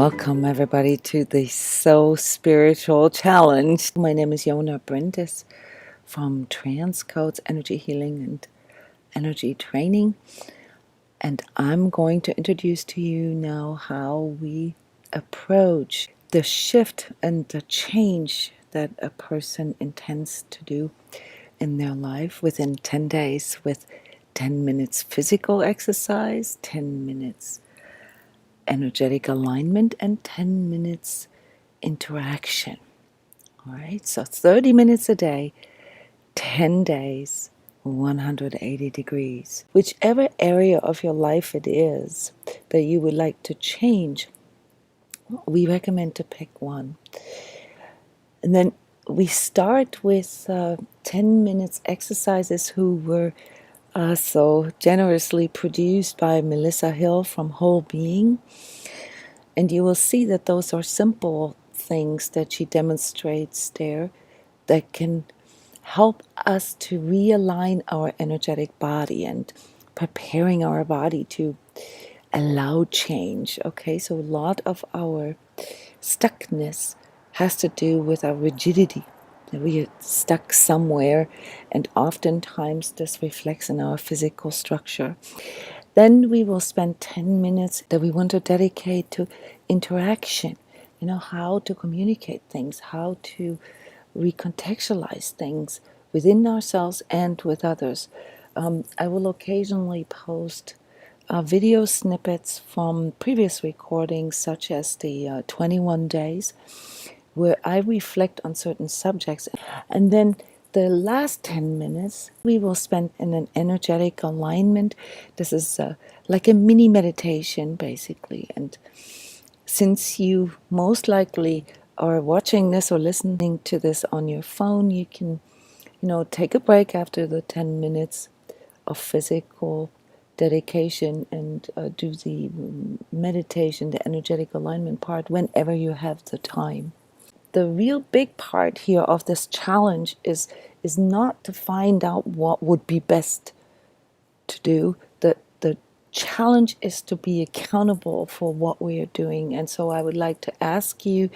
Welcome everybody to the So Spiritual Challenge. My name is Jona Bryndis from transCODES Energy Healing and Energy Training. And I'm going to introduce to you now how we approach the shift and the change that a person intends to do in their life within 10 days with 10 minutes physical exercise, 10 minutes energetic alignment, and 10 minutes interaction. All right, so 30 minutes a day, 10 days, 180 degrees. Whichever area of your life it is that you would like to change, we recommend to pick one. And then we start with 10 minutes exercises who were so generously produced by Melissa Hill from Whole Being. And you will see that those are simple things that she demonstrates there that can help us to realign our energetic body and preparing our body to allow change. Okay, so a lot of our stuckness has to do with our rigidity. We are stuck somewhere, and oftentimes this reflects in our physical structure. Then we will spend 10 minutes that we want to dedicate to interaction. You know, how to communicate things, how to recontextualize things within ourselves and with others. I will occasionally post video snippets from previous recordings, such as the 21 days, where I reflect on certain subjects. And then the last 10 minutes we will spend in an energetic alignment. This is like a mini meditation, basically. And since you most likely are watching this or listening to this on your phone, you can, take a break after the 10 minutes of physical dedication and do the meditation, the energetic alignment part, whenever you have the time. The real big part here of this challenge is not to find out what would be best to do. The challenge is to be accountable for what we are doing. And so I would like to ask you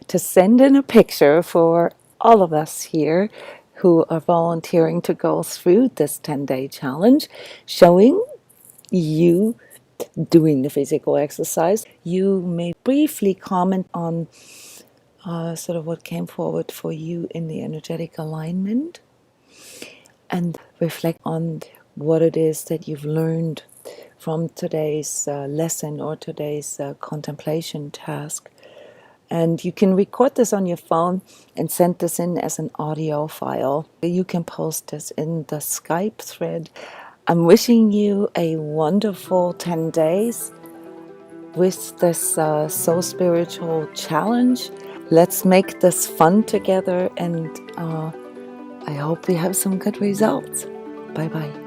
to send in a picture for all of us here who are volunteering to go through this 10-day challenge, showing you doing the physical exercise. You may briefly comment on sort of what came forward for you in the energetic alignment, and reflect on what it is that you've learned from today's lesson or today's contemplation task. And you can record this on your phone and send this in as an audio file. You can post this in the Skype thread. I'm wishing you a wonderful 10 days with this So Spiritual Challenge. Let's make this fun together, and I hope we have some good results. Bye-bye.